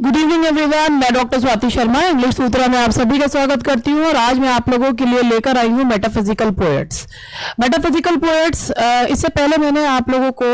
Good evening everyone, मैं doctor Swati Sharma English सूत्रा में आप सभी का स्वागत करती हूँ। और आज मैं आप लोगों के लिए लेकर आई हूँ मेटाफिजिकल पोएट्स। मेटाफिजिकल पोएट्स, इससे पहले मैंने आप लोगों को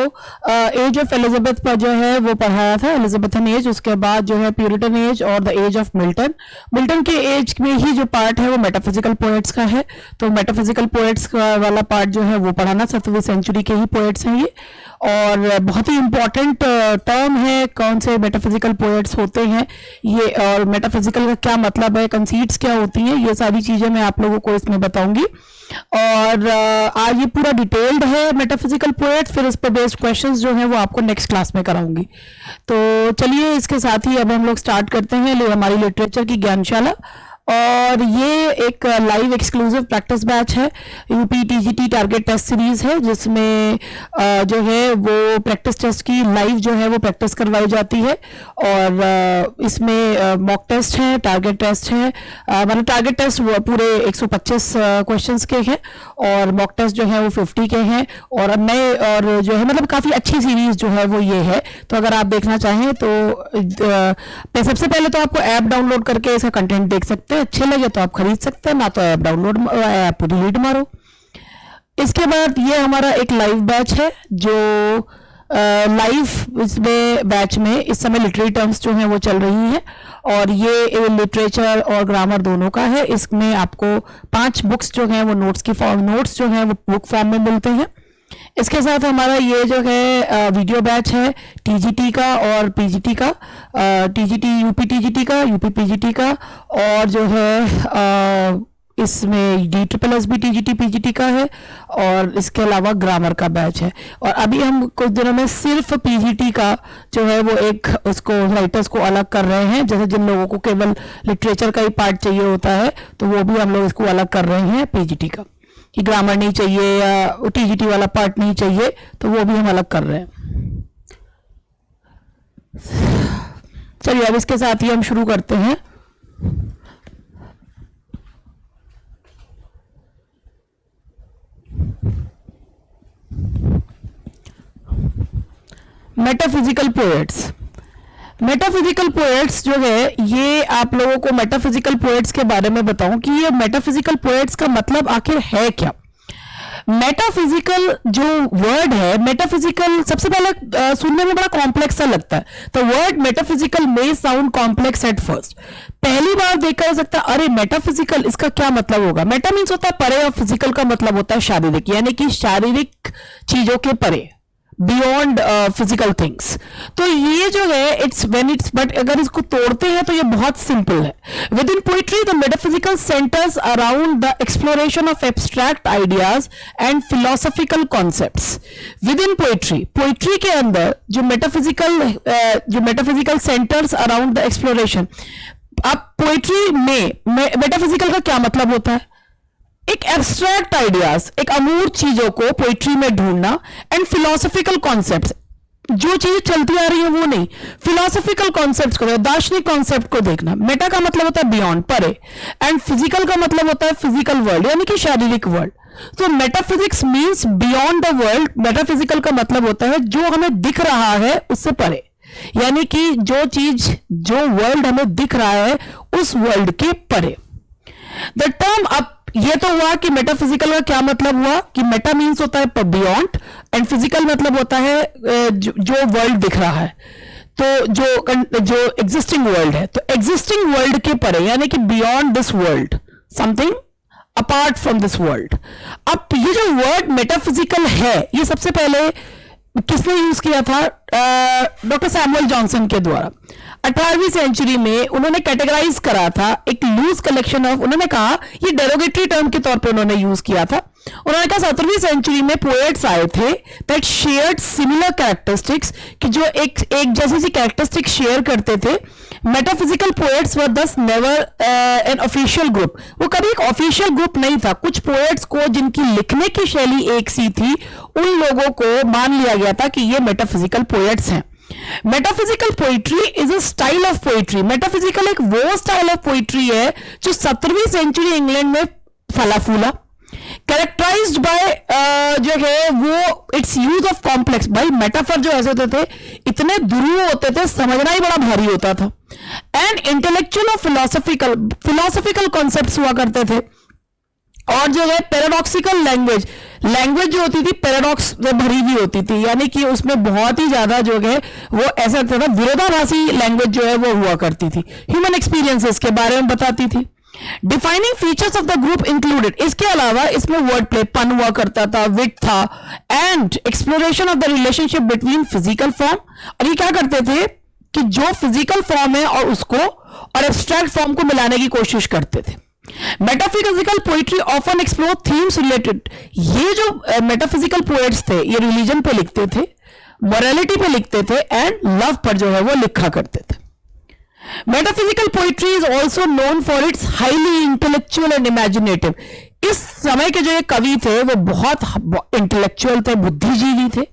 एज ऑफ एलिजाबेथ पर जो है वो पढ़ाया था, एलिजाबेथन एज। उसके बाद जो है प्यूरिटन एज और the age of Milton. Milton के एज में ही जो पार्ट है वो मेटाफिजिकल पोएट्स का है। तो मेटाफिजिकल पोएट्स का वाला पार्ट जो है वो पढ़ाना, 7वीं सेंचुरी के ही पोएट्स हैं ये। और बहुत ही इंपॉर्टेंट टर्म है कौन से मेटाफिजिकल पोएट्स होते हैं ये, और मेटाफिजिकल का क्या मतलब है, कंसीट्स क्या होती हैं, ये सारी चीजें मैं आप लोगों को इसमें बताऊंगी। और आज ये पूरा डिटेल्ड है मेटाफिजिकल पोएट्स, फिर इस पर बेस्ड क्वेश्चंस जो हैं वो आपको नेक्स्ट क्लास में कराऊंगी। तो चलिए इसके साथ ही अब हम लोग स्टार्ट करते हैं हमारी लिटरेचर की ज्ञानशाला। और ये एक लाइव एक्सक्लूसिव प्रैक्टिस बैच है, UP TGT target test series है, जिसमें जो है वो प्रैक्टिस टेस्ट की लाइव जो है वो प्रैक्टिस करवाई जाती है। और इसमें मॉक टेस्ट है, टारगेट टेस्ट है। मतलब टारगेट टेस्ट वो पूरे 125 क्वेश्चंस के हैं और मॉक टेस्ट जो है वो 50 के हैं। और नए और जो है मतलब काफ़ी अच्छी सीरीज जो है वो ये है। तो अगर आप देखना चाहें तो सबसे पहले तो आपको ऐप डाउनलोड करके इसका कंटेंट देख सकते हैं, अच्छे लगे तो आप खरीद सकते हैं, ना तो ऐप डाउनलोड ऐप डिलीट मारो। इसके बाद ये हमारा एक लाइव बैच है जो लाइव इसमें बैच में इस समय लिटरेरी टर्म्स जो हैं वो चल रही हैं। और ये लिटरेचर और ग्रामर दोनों का है। इसमें आपको 5 बुक्स जो हैं वो नोट्स जो हैं वो बुक फॉर्म में मिलते हैं। इसके साथ हमारा ये जो है वीडियो बैच है टीजीटी का और पीजीटी का, टीजीटी यूपी टीजीटी का, यूपी पीजीटी का। और जो है इसमें DSSS भी टीजीटी पीजीटी का है। और इसके अलावा ग्रामर का बैच है। और अभी हम कुछ दिनों में सिर्फ पीजीटी का जो है वो एक उसको राइटर्स को अलग कर रहे हैं। जैसे जिन लोगों को केवल लिटरेचर का ही पार्ट चाहिए होता है तो वो भी हम लोग इसको अलग कर रहे हैं पीजीटी का, कि ग्रामर नहीं चाहिए या टीजीटी वाला पार्ट नहीं चाहिए तो वो भी हम अलग कर रहे हैं। चलिए अब इसके साथ ही हम शुरू करते हैं। Metaphysical poets. मेटाफिजिकल पोएट्स जो है ये आप लोगों को मेटाफिजिकल पोएट्स के बारे में बताऊं कि ये मेटाफिजिकल पोएट्स का मतलब आखिर है क्या। मेटाफिजिकल जो वर्ड है, मेटाफिजिकल सबसे पहले सुनने में बड़ा कॉम्प्लेक्स सा लगता है। तो वर्ड मेटाफिजिकल में साउंड कॉम्प्लेक्स एट फर्स्ट। पहली बार देखा जा सकता है अरे मेटाफिजिकल इसका क्या मतलब होगा। मेटा मीन्स होता है परे और फिजिकल का मतलब होता है शारीरिक, यानी कि शारीरिक चीजों के परे, बियॉन्ड फिजिकल थिंग्स। तो ये जो है बट अगर इसको तोड़ते हैं तो ये बहुत सिंपल है। With in poetry the metaphysical centres around the exploration of abstract ideas and philosophical concepts. With in poetry के अंदर जो metaphysical centres around the exploration. अब पोइट्री में मेटाफिजिकल का क्या मतलब होता है? एक एब्स्ट्रैक्ट आइडियाज, एक अमूर्त चीजों को पोइट्री में ढूंढना, एंड फिलोसॉफिकल कॉन्सेप्ट्स, जो चीज चलती आ रही है वो नहीं, फिलोसॉफिकल कॉन्सेप्ट्स को, दार्शनिक कॉन्सेप्ट को देखना। मेटा का मतलब होता है बियॉन्ड, परे, एंड फिजिकल का मतलब होता है फिजिकल वर्ल्ड, यानी कि शारीरिक वर्ल्ड। तो metaphysics means beyond the world. Metaphysical का मतलब होता है जो हमें दिख रहा है उससे परे, यानी कि जो वर्ल्ड हमें दिख रहा है उस वर्ल्ड के परे। द टर्म अब ये तो हुआ कि मेटाफिजिकल का क्या मतलब हुआ कि मेटा मीन्स होता है बियॉन्ड एंड फिजिकल मतलब होता है जो वर्ल्ड दिख रहा है। तो जो एग्जिस्टिंग वर्ल्ड है, तो एग्जिस्टिंग वर्ल्ड के परे, यानी कि beyond this world, something apart from this world. अब ये जो वर्ड मेटाफिजिकल है ये सबसे पहले किसने यूज किया था? डॉक्टर सैमुअल जॉनसन के द्वारा 18वीं सेंचुरी में उन्होंने कैटेगराइज करा था एक लूज कलेक्शन ऑफ, उन्होंने कहा ये डेरोगेटरी टर्म के तौर पे उन्होंने यूज किया था। उन्होंने कहा 17वीं सेंचुरी में पोएट्स आए थे दैट शेयर्ड सिमिलर कैरेक्टरिस्टिक्स, कि जो एक जैसी सी कैरेक्टरिस्टिक शेयर करते थे। मेटाफिजिकल पोएट्स वर दस नेवर एन ऑफिशियल ग्रुप। वो कभी एक ऑफिशियल ग्रुप नहीं था। कुछ पोएट्स को जिनकी लिखने की शैली एक सी थी उन लोगों को मान लिया गया था कि ये मेटाफिजिकल पोएट्स हैं। Metaphysical poetry is a style of poetry. Metaphysical एक वो स्टाइल ऑफ पोइट्री है जो 17वीं सेंचुरी इंग्लैंड में फला फूला, कैरेक्टराइज्ड बाय जो है वो इट्स यूज ऑफ कॉम्प्लेक्स। भाई मेटाफर जो ऐसे होते थे इतने दुरूह होते थे, समझना ही बड़ा भारी होता था। एंड इंटेलेक्चुअल और फिलोसफिकल कॉन्सेप्ट्स हुआ करते थे। और जो है पैराडॉक्सिकल लैंग्वेज जो होती थी पैराडॉक्स से भरी हुई होती थी, यानी कि उसमें बहुत ही ज्यादा जो है वो ऐसा लगता था विरोधाभासी लैंग्वेज जो है वो हुआ करती थी। ह्यूमन एक्सपीरियंसेस के बारे में बताती थी। Defining features of the group included, इसके अलावा इसमें वर्ड प्ले, पन हुआ करता था, विट था, and exploration of the relationship between physical form, और ये क्या करते थे कि जो फिजिकल फॉर्म है और उसको और एब्स्ट्रैक्ट फॉर्म को मिलाने की कोशिश करते थे। Metaphysical poetry often explore themes related, ये जो मेटाफिजिकल पोएट्स थे ये रिलीजन पे लिखते थे, मोरालिटी पे लिखते थे, एंड लव पर जो है वो लिखा करते थे। Metaphysical poetry is also known for its highly intellectual and imaginative, इस समय के जो ये कवि थे वो बहुत इंटेलेक्चुअल थे, बुद्धिजीवी थे,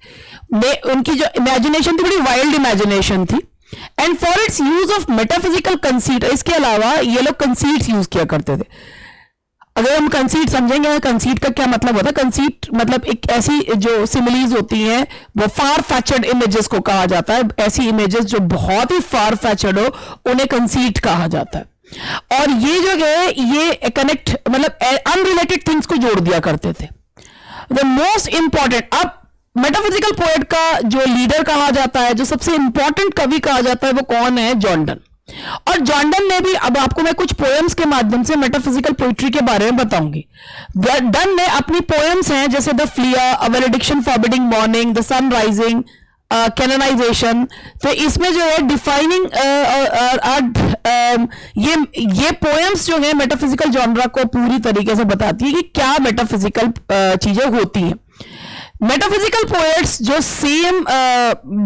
उनकी जो इमेजिनेशन थी बड़ी वाइल्ड इमेजिनेशन थी, and for its use of metaphysical conceit, इसके अलावा ये लोग कंसीट यूज किया करते थे। अगर हम कंसीट समझेंगे, कंसीट का क्या मतलब होता है, कंसीट मतलब एक ऐसी जो सिमिलीज होती हैं वो फार फैचर्ड इमेजेस को कहा जाता है, ऐसी इमेजेस जो बहुत ही फार फैचर्ड हो उन्हें कंसीट कहा जाता है। और ये जो है ये कनेक्ट मतलब अनरिलेटेड थिंग्स को जोड़ दिया करते थे। द मोस्ट इंपॉर्टेंट, अब मेटाफिजिकल पोएट का जो लीडर कहा जाता है, जो सबसे इंपॉर्टेंट कवि कहा जाता है, वो कौन है? John Donne. और जॉन डन ने भी, अब आपको मैं कुछ पोएम्स के माध्यम से मेटाफिजिकल पोइट्री के बारे में बताऊंगी। डन ने अपनी पोएम्स हैं जैसे the flea, a valediction forbidding mourning, the sun rising, canonization, तो इसमें जो है डिफाइनिंग ये पोएम्स जो है मेटाफिजिकल जॉनरा को पूरी तरीके से बताती है कि क्या मेटाफिजिकल चीजें होती हैं। मेटाफिजिकल पोएट्स जो सेम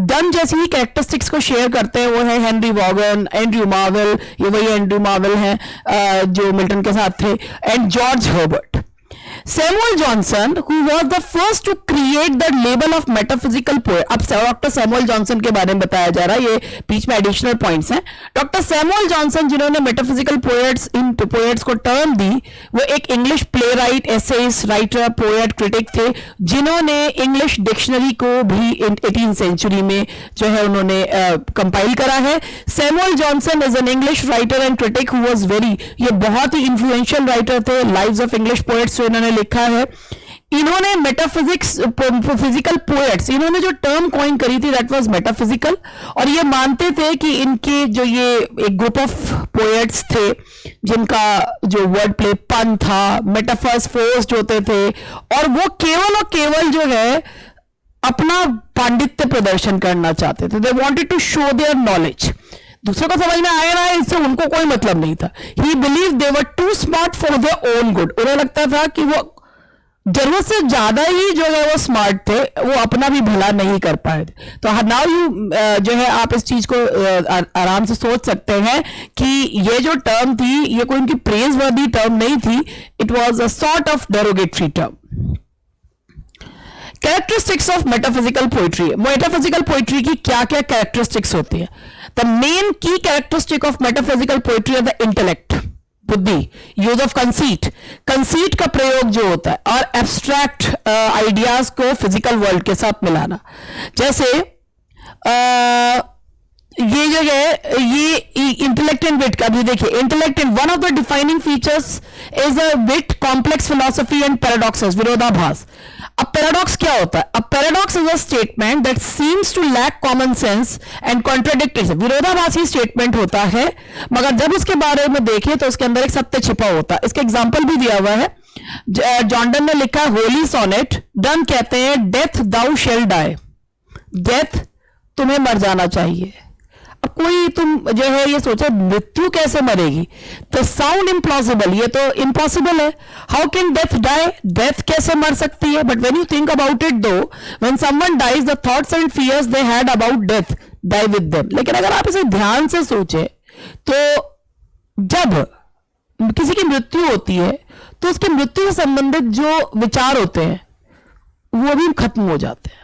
डन जैसी ही कैरेक्टरिस्टिक्स को शेयर करते हैं वो है हेनरी वॉगन, एंड्रयू मार्वेल, ये वही एंड्रयू मार्वेल हैं जो मिल्टन के साथ थे, and George Herbert. Samuel Johnson, who was the first to create the label of metaphysical poet, अब डॉक्टर सैमुअल जॉनसन के बारे में बताया जा रहा है, ये बीच में एडिशनल पॉइंट्स हैं। डॉक्टर सैमुअल जॉनसन जिन्होंने मेटाफिजिकल पोएट्स को टर्म दी, वो एक English play right, essayist, writer, poet, critic थे, जिन्होंने इंग्लिश डिक्शनरी को भी 18th सेंचुरी में जो है उन्होंने कंपाइल करा है। Samuel Johnson is an English writer and critic who was very, ये बहुत ही इन्फ्लुएंशियल राइटर थे। लाइव्स ऑफ इंग्लिश पोएट्स जो इन्होंने लिखा है, इन्होंने मेटाफिजिक्स फिजिकल पोएट्स, इन्होंने जो टर्म कॉइन करी थी दैट वाज मेटाफिजिकल, और ये मानते थे कि इनके जो ये एक ग्रुप ऑफ पोएट्स थे जिनका जो वर्ड प्ले, पन था, मेटाफर्स फोर्स्ड होते थे, और वो केवल जो है अपना पांडित्य प्रदर्शन करना चाहते थे। They wanted to show their knowledge, दूसरों को समझ में आया ना, इससे उनको कोई मतलब नहीं था। He believe they were too smart for their own good, उन्हें लगता था कि वो जरूरत से ज्यादा ही जो है वो स्मार्ट थे, वो अपना भी भला नहीं कर पाए थे। तो नाउ यू जो है आप इस चीज को आराम से सोच सकते हैं कि ये जो टर्म थी ये कोई इनकी प्रेज वर्दी टर्म नहीं थी, it was a sort of derogatory term. Characteristics of metaphysical poetry, metaphysical poetry की क्या क्या कैरेक्टरिस्टिक्स होती है? द मेन की कैरेक्टरिस्टिक ऑफ मेटाफिजिकल पोइट्री है द इंटेलेक्ट, बुद्धि, यूज ऑफ कंसीट का प्रयोग जो होता है, और एब्स्ट्रैक्ट आइडियाज को फिजिकल वर्ल्ड के साथ मिलाना। जैसे ये जो है ये इंटेलेक्ट एंड विट का भी देखिए, intellect and one of the defining features is a wit, complex philosophy and paradoxes, विरोधाभास। अब पैराडॉक्स क्या होता है? अब paradox is a statement that seems to lack common sense and contradictory, विरोधाभासी स्टेटमेंट होता है, मगर जब उसके बारे में देखें तो उसके अंदर एक सत्य छिपा होता है। इसका एग्जाम्पल भी दिया हुआ है, जॉन डन ने लिखा होली सोनेट। डन कहते हैं death thou shall die, death तुम्हें मर जाना चाहिए। अब कोई तुम जो है ये सोचे मृत्यु कैसे मरेगी, तो साउंड इम्पॉसिबल, ये तो इम्पॉसिबल है। How can death die, death कैसे मर सकती है? But when you think about it though, when someone dies the thoughts and fears they had about death die with them. लेकिन अगर आप इसे ध्यान से सोचे तो जब किसी की मृत्यु होती है तो उसकी मृत्यु से संबंधित जो विचार होते हैं वो भी खत्म हो जाते हैं।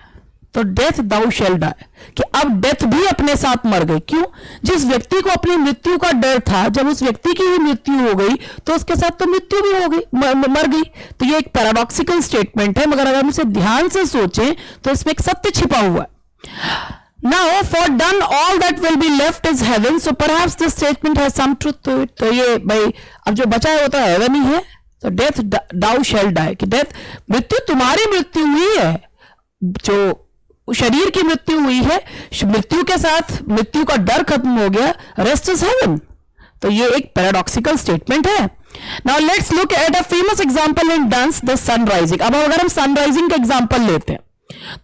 तो डेथ दाउ शेल डाई, कि अब डेथ भी अपने साथ मर गई। क्यों? जिस व्यक्ति को अपनी मृत्यु का डर था, जब उस व्यक्ति की ही मृत्यु हो गई तो उसके साथ तो मृत्यु भी हो गई, मर गई। तो ये एक पैराडॉक्सिकल स्टेटमेंट है, मगर अगर हम इसे ध्यान से सोचें तो इसमें एक सत्य छिपा हुआ है। Now, for done all that will be left is heaven. So perhaps this statement has some truth to it. तो ये भाई अब जो बचा है वो तो हेवन ही है. So death thou shall die. कि death मृत्यु तुम्हारी मृत्यु हुई है, जो शरीर की मृत्यु हुई है, मृत्यु के साथ मृत्यु का डर खत्म हो गया. Rest is heaven. तो ये एक पैराडॉक्सिकल स्टेटमेंट है. Now let's look at a famous example in Duns, the sun rising. अब अगर हम सन राइजिंग का एग्जाम्पल लेते हैं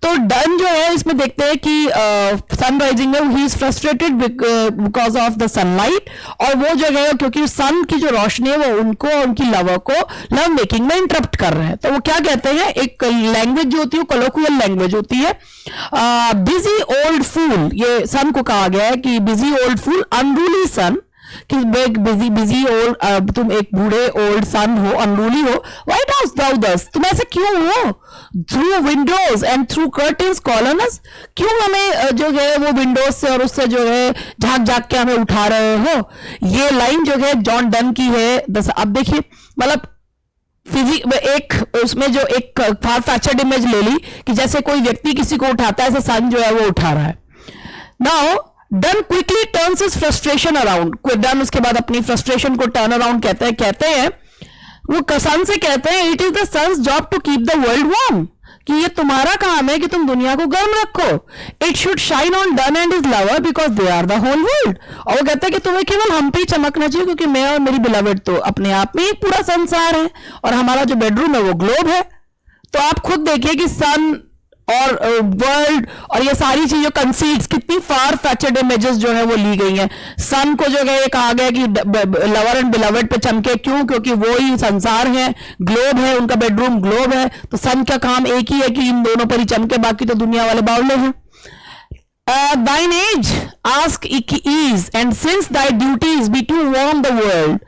तो डन जो है इसमें देखते हैं कि सन राइजिंग में he is frustrated because of the sunlight, और वो जो है क्योंकि सन की जो रोशनी है वो उनको और उनकी लवर को लव मेकिंग में इंटरप्ट कर रहे हैं. तो वो क्या कहते हैं, एक लैंग्वेज जो होती है कोलोक्वियल लैंग्वेज होती है, बिजी ओल्ड फूल. ये सन को कहा गया है कि बिजी ओल्ड फूल, अनरूली सन, कि बिजी ओल्ड, तुम एक बूढ़े ओल्ड सन हो, अनरूली हो. Why dost thou thus? तुम ऐसे क्यों हो? Through windows and through curtains call on us. क्यों हमें जो है वो विंडोज से और उससे जो है झांक झांक के हमें उठा रहे हो. ये लाइन जो है जॉन डन की है. अब देखिए मतलब एक उसमें जो एक फार फैचर्ड इमेज ले ली कि जैसे कोई व्यक्ति किसी को उठाता है, ऐसे सन जो है वो उठा रहा है. Now done quickly turns his frustration around. Done उसके बाद अपनी फ्रस्ट्रेशन को टर्न अराउंड कहते हैं वो सन से कहते हैं it is the sun's job to keep the world warm, कि ये तुम्हारा काम है कि तुम दुनिया को गर्म रखो. It should shine on Donne and his lover because they are the whole world. और वो कहता है कि तुम्हें केवल हम पे ही चमकना चाहिए क्योंकि मैं और मेरी बिलवेड तो अपने आप में एक पूरा संसार है और हमारा जो बेडरूम है वो ग्लोब है. तो आप खुद देखिए कि सन और वर्ल्ड और ये सारी चीजें कंसीड्स कितनी फार फैचर्ड इमेजेस जो है वो ली गई हैं. सन को जो है ये कहा गया कि लवर एंड बिलवेड पे चमके, क्यों? क्योंकि वो ही संसार है, ग्लोब है, उनका बेडरूम ग्लोब है. तो सन का काम एक ही है कि इन दोनों पर ही चमके, बाकी तो दुनिया वाले बावले हैं. Thine age ask ease, and since thy duties be to warm the world,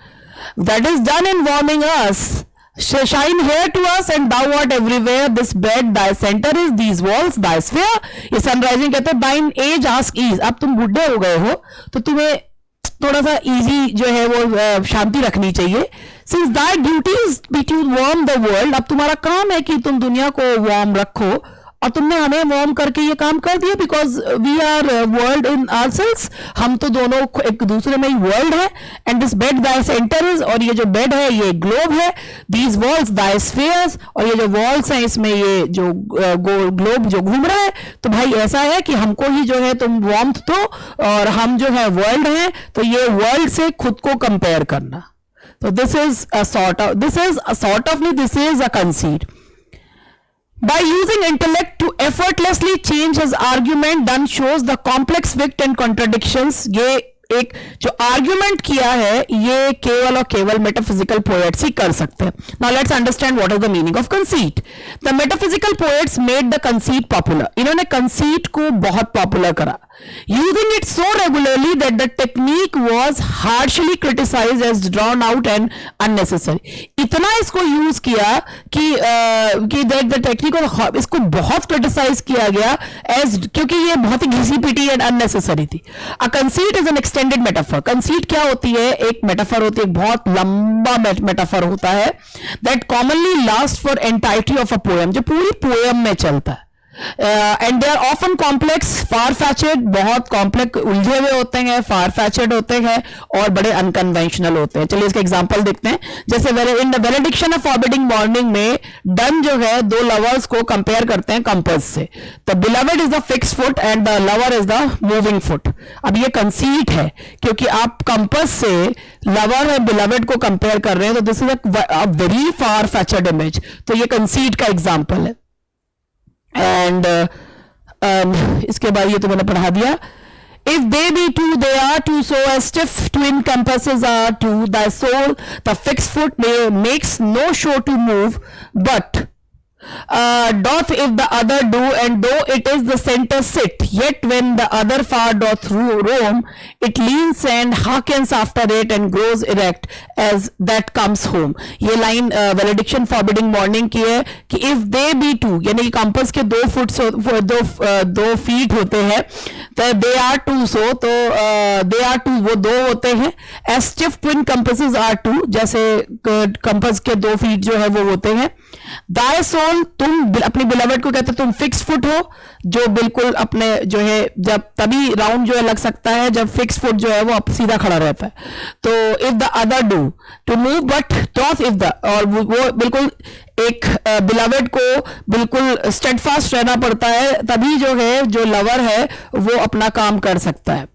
that is done in warming us. Shine here to us and thou art everywhere. This bed thy center is, these walls thy sphere. ये sunrising कहते हैं thine age ask ease. अब तुम बुढ़े हो गए हो तो तुम्हें थोड़ा सा इजी जो है वो शांति रखनी चाहिए. Since thy duties be to warm the world, अब तुम्हारा काम है कि तुम दुनिया को वार्म रखो और तुमने हमें वार्म करके ये काम कर दिया because we are world in ourselves. हम तो दोनों एक दूसरे में ही वर्ल्ड है. And this bed thy centre is, और ये जो बेड है ये ग्लोब है. दीज वॉल्स दाई स्फीयर्स, और ये जो वॉल्स हैं इसमें ये जो ग्लोब जो घूम रहा है. तो भाई ऐसा है कि हमको ही जो है तुम वार्मथ दो और हम जो है वर्ल्ड हैं. तो ये वर्ल्ड से खुद को कंपेयर करना. तो this is a sort of नहीं, this is a conceit. By using intellect to effortlessly change his argument, Dunn shows the complex wit and contradictions. ये एक जो आर्ग्यूमेंट किया है ये केवल और केवल मेटाफिजिकल पोएट्स ही कर सकते हैं. Now let's understand what is the meaning of conceit. The metaphysical poets made the conceit popular. इन्होंने कंसीट को बहुत पॉपुलर करा. Using it so regularly that the technique was harshly criticized as drawn out and unnecessary. इतना इसको use किया कि that the technique को इसको बहुत क्रिटिसाइज किया गया as, क्योंकि ये बहुत ही घिसी पिटी एंड अननेसेसरी थी. A conceit is an extended metaphor. conceit क्या होती है? एक मेटाफर होती है, एक बहुत लंबा मेटाफर होता है that commonly lasts for entirety of a poem, जो पूरी पोएम में चलता है. And they are often complex, far fetched, बहुत कॉम्प्लेक्स उलझे हुए होते हैं, फार फैचेड होते हैं और बड़े अनकन्वेंशनल होते हैं. चलिए इसका एग्जांपल देखते हैं. जैसे in the valediction of forbidding mourning में डन जो है दो लवर्स को कंपेयर करते हैं कंपास से. The beloved is the fix foot and the lover is the moving foot. अब ये कंसीट है क्योंकि आप कंपास से लवर और बिलवेड को कंपेयर कर रहे हैं, तो this is a very far fetched image. तो ये कंसीट का एग्जाम्पल है. एंड इसके बाद ये तो मैंने पढ़ा दिया. If they be two they are two, so as stiff twin compasses are two. The soul the fix foot makes no show to move but doth if the other do, and though it is the center sit, yet when the other far doth roam, it leans and hearkens after it and grows erect as that comes home. ये line वेलेडिक्शन forbidding mourning की है कि if they be two, यानी compass के दो दो feet होते हैं, तो they are two, so तो they are two वो दो होते हैं. as stiff twin compasses are two, जैसे कंपास के दो फीट जो है वो होते हैं. thy soul एग्जाम्पल, तुम अपनी बिलवेड को कहते तुम फिक्स फुट हो, जो बिल्कुल अपने जो है जब तभी राउंड जो है लग सकता है जब फिक्स फुट जो है वो सीधा खड़ा रहता है। तो if the other do to move but toss if the, और वो बिल्कुल एक बिलवेड को बिल्कुल स्टेडफास्ट रहना पड़ता है, तभी जो है जो लवर है वो अपना काम कर सकता है।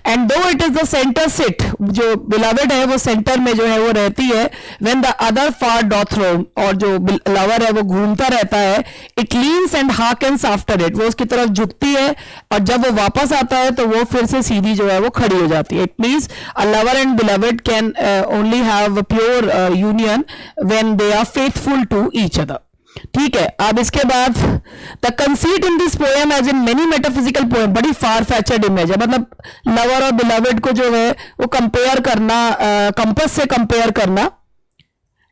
And though it is the centre sit, जो बिलवेड है वो सेंटर में जो है वो रहती है, when the other far doth roam, और जो लवर है वो घूमता रहता है, it leans and hearkens after it, वो उसकी तरफ झुकती है और जब वो वापस आता है तो वो फिर से सीधी जो है वो खड़ी हो जाती है। It means a lover and beloved can only have pure union when they are faithful to each other. ठीक है, अब इसके बाद the conceit in this poem as in many metaphysical poem, बड़ी फार फैचेड इमेज है, मतलब lover और beloved को जो है वो कंपेयर करना, कंपस से कंपेयर करना।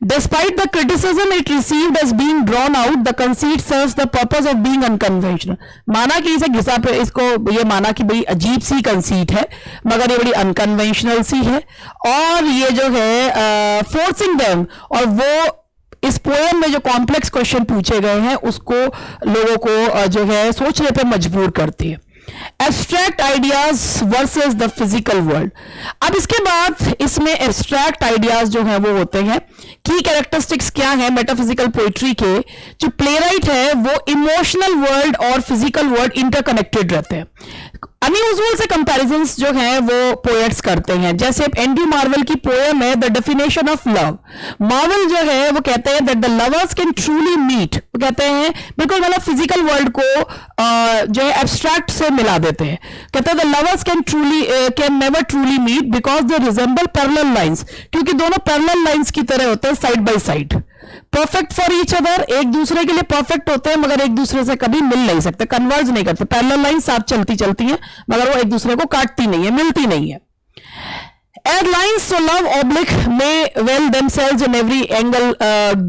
Despite the criticism it received as being drawn out, the conceit serves the purpose of being unconventional. माना कि इसे घिसा पे, इसको ये माना कि बड़ी अजीब सी कंसीट है, मगर ये बड़ी अनकन्वेंशनल सी है, और ये जो है फोर्सिंग देम, और वो इस पोएम में जो कॉम्प्लेक्स क्वेश्चन पूछे गए हैं उसको लोगों को जो है सोचने पे मजबूर करती है। Abstract ideas versus the physical world. अब इसके बाद इसमें एब्स्ट्रैक्ट आइडियाज जो हैं वो होते हैं, की कैरेक्टरिस्टिक्स क्या है मेटाफिजिकल पोइट्री के, जो प्लेराइट है वो इमोशनल वर्ल्ड और फिजिकल वर्ल्ड इंटरकनेक्टेड रहते हैं। अनयूजुअल से कंपैरिजंस जो हैं वो पोएट्स करते हैं, जैसे एंड्रू मार्वेल की पोएम है the definition of love. Marvell जो है वो कहते हैं that the lovers can truly meet, वो कहते हैं बिल्कुल मतलब फिजिकल वर्ल्ड को जो है एब्स्ट्रैक्ट से मिला देते हैं। कहते हैं the lovers can never truly meet because they resemble parallel lines, क्योंकि दोनों पैरेलल लाइंस की तरह होते हैं, side by side, perfect for each other, एक दूसरे के लिए परफेक्ट होते हैं मगर एक दूसरे से कभी मिल नहीं सकते, कन्वर्ज नहीं करते। पैरेलल लाइन साथ चलती हैं मगर वो एक दूसरे को काटती नहीं है, मिलती नहीं है। As lines so love oblique may well themselves in every angle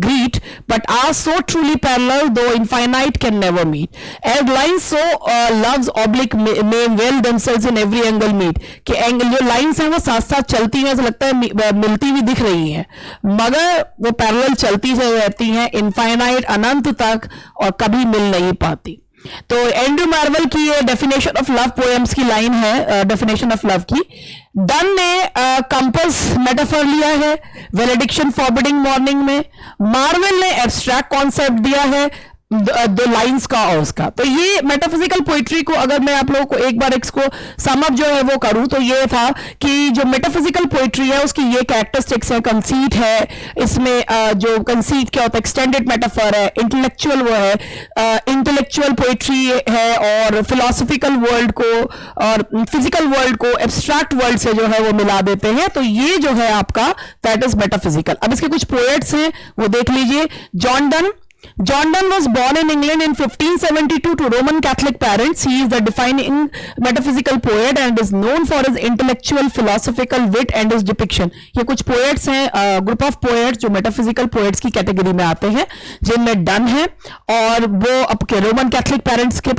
greet, but are so truly parallel though infinite can never meet. As lines so loves oblique may well themselves in every angle meet. कि angle जो lines हैं वो साथ साथ चलती हैं, ऐसा लगता है मिलती हुई दिख रही हैं, मगर वो पैरेलल चलती रहती हैं इनफाइनाइट, अनंत तक, और कभी मिल नहीं पाती। तो एंड्रू मार्वेल की ये डेफिनेशन ऑफ लव पोएम्स की लाइन है, डेफिनेशन ऑफ लव की। डन ने कंपस मेटाफर लिया है वेलेडिक्शन फॉरबिडिंग मॉर्निंग में, मार्वेल ने एब्स्ट्रैक्ट कॉन्सेप्ट दिया है दो लाइंस का और उसका। तो ये मेटाफिजिकल पोइट्री को अगर मैं आप लोगों को एक बार इसको सम अप जो है वो करूं तो ये था कि जो मेटाफिजिकल पोइट्री है उसकी ये कैरेक्टरिस्टिक्स है, कंसीट है, इसमें जो कंसीट क्या होता है, एक्सटेंडेड मेटाफर है, इंटेलेक्चुअल वो है, इंटेलेक्चुअल पोइट्री है, और फिलोसफिकल वर्ल्ड को और फिजिकल वर्ल्ड को एब्स्ट्रैक्ट वर्ल्ड से जो है वो मिला देते हैं। तो ये जो है आपका दैट इज मेटाफिजिकल। अब इसके कुछ पोएट्स हैं वो देख लीजिए। John Donne was born in England in 1572 to Roman Catholic parents. He is the defining metaphysical poet and is known for his intellectual, philosophical wit and his depiction. ये कुछ poets हैं, ग्रुप ऑफ poets जो metaphysical poets की category में आते हैं, जिनमें done है, और वो आपके रोमन कैथलिक पेरेंट्स के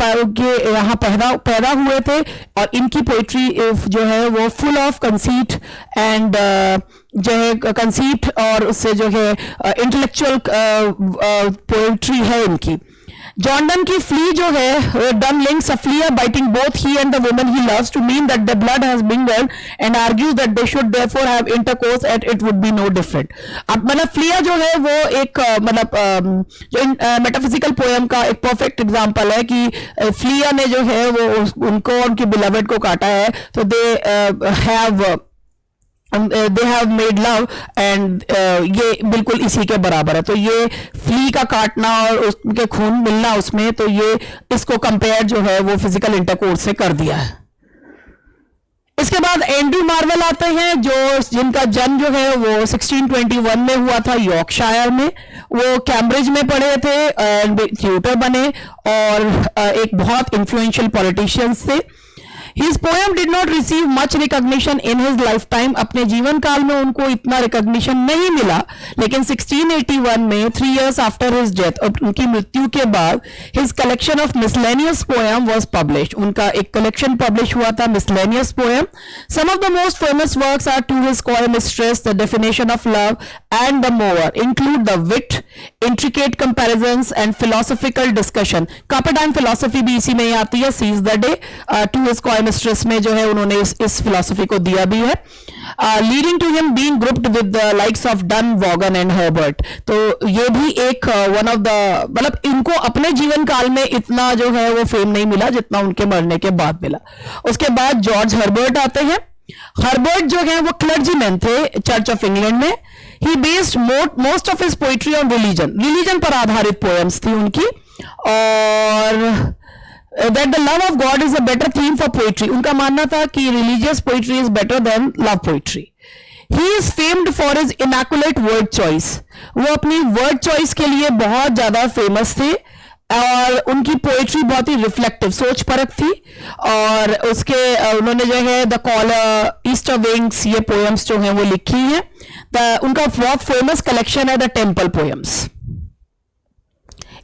यहाँ पैदा हुए थे, और इनकी पोइट्री जो है वो फुल ऑफ कंसीट एंड जो है कंसीट और उससे जो है इंटेलेक्चुअल पोएट्री है इनकी। जॉन डन की फ्ली जो है, Donne links a flea biting both he and the woman he loves to mean that the blood has mingled and argues that they should therefore have intercourse at it would be no different. अब मतलब फ्लियर जो है वो एक मतलब जो metaphysical poem का एक परफेक्ट एग्जांपल है कि फ्लियर ने जो है वो उनको उनकी बिलवेड को काटा है, तो they have made love and ये बिल्कुल इसी के बराबर है। तो ये फ्ली का काटना और उसके खून मिलना उसमें, तो ये इसको कंपेयर जो है वो फिजिकल इंटरकोर्स से कर दिया है। इसके बाद एंड्रू मार्वेल आते हैं, जो जिनका जन्म जो है वो 1621 में हुआ था यॉर्कशायर में। वो कैम्ब्रिज में पढ़े थे एंड ट्यूटर बने, और एक बहुत इन्फ्लुएंशियल पॉलिटिशियंस थे। His poem did not receive much recognition in his lifetime. अपने जीवन काल में उनको इतना रिकॉग्निशन नहीं मिला, लेकिन 1681 में 3 years after his death, उनकी मृत्यु के बाद, his collection of miscellaneous poem was published. उनका एक collection publish हुआ था miscellaneous poem. Some of the most famous works are To His Choir Mistress, The Definition of Love, and the mower include the wit, intricate comparisons and philosophical discussion. Carpe diem philosophy भी इसी में ही आती है. Seize the day to his coy mistress में जो है उन्होंने इस philosophy को दिया भी है. Leading to him being grouped with the likes of Donne, Vaughan and Herbert. तो ये भी एक one of the, मतलब इनको अपने जीवन काल में इतना जो है वो फेम नहीं मिला जितना उनके मरने के बाद मिला. उसके बाद जॉर्ज हर्बर्ट आते हैं. हर्बर्ट जो है वो क्लर्जीमैन थे चर्च ऑफ इंग्लैंड में. He based most of his poetry on religion पर आधारित पोएम्स थी उनकी. और that the love of God is a better theme for poetry. उनका मानना था कि religious poetry is better than love poetry. He is famed for his immaculate word choice. वो अपनी वर्ड चॉइस के लिए बहुत ज्यादा फेमस थे और उनकी पोएट्री बहुत ही रिफ्लेक्टिव, सोच परक थी. और उसके उन्होंने जो है द कॉलर, ईस्टर विंग्स, ये पोएम्स जो हैं वो लिखी हैं. उनका बहुत फेमस कलेक्शन है द टेम्पल पोएम्स.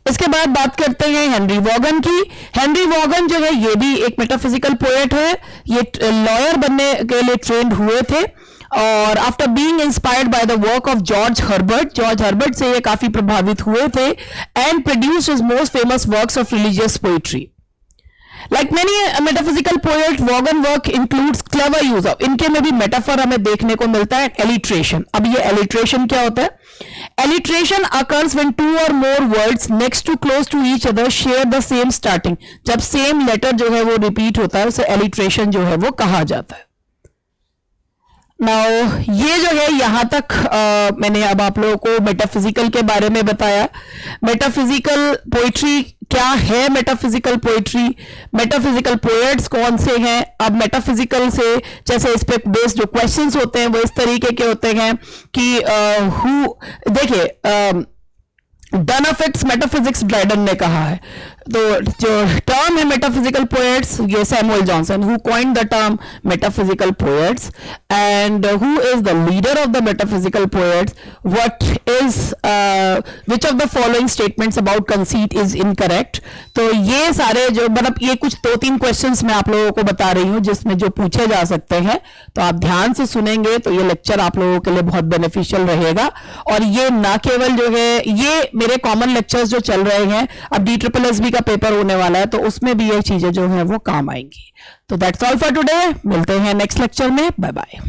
इसके बाद बात करते हैं हेनरी वॉगन की. हेनरी वॉगन जो है ये भी एक मेटाफिजिकल पोएट है. ये लॉयर बनने के लिए ट्रेंड हुए थे और after being inspired by the work of George Herbert से ये काफी प्रभावित हुए थे and produced his most famous works of religious poetry. Like many metaphysical poets, Vaughan work includes clever use of, इनके में भी मेटाफर हमें देखने को मिलता है. alliteration. अब ये alliteration क्या होता है? Alliteration occurs when two or more words next to close to each other share the same starting. जब same letter जो है वो repeat होता है उसे alliteration जो है वो कहा जाता है. नाउ ये जो है यहाँ तक मैंने अब आप लोगों को मेटाफिजिकल के बारे में बताया. मेटाफिजिकल पोइट्री क्या है? मेटाफिजिकल पोइट्री, मेटाफिजिकल पोएट्स कौन से हैं? अब मेटाफिजिकल से जैसे इस पे बेस्ड जो क्वेश्चंस होते हैं वो इस तरीके के होते हैं कि देखिए done of its metaphysics Dryden ने कहा है. तो जो टर्म है मेटाफिजिकल पोएट्स, ये Samuel Johnson who coined the term metaphysical poets. And who is the leader of the metaphysical poets? What is which of the following statements about conceit is incorrect? तो ये सारे जो मतलब ये कुछ 2-3 questions मैं आप लोगों को बता रही हूँ जिसमें जो पूछे जा सकते हैं. तो आप ध्यान से सुनेंगे तो ये लेक्चर आप लोगों के लिए बहुत बेनिफिशियल रहेगा. और ये ना केवल जो है ये मेरे कॉमन लेक्चर्स जो चल रहे हैं, अब DSSB का पेपर होने वाला है तो उसमें भी ये चीजें जो हैं वो काम आएंगी. तो दैट्स ऑल फॉर टुडे. मिलते हैं नेक्स्ट लेक्चर में. Bye bye.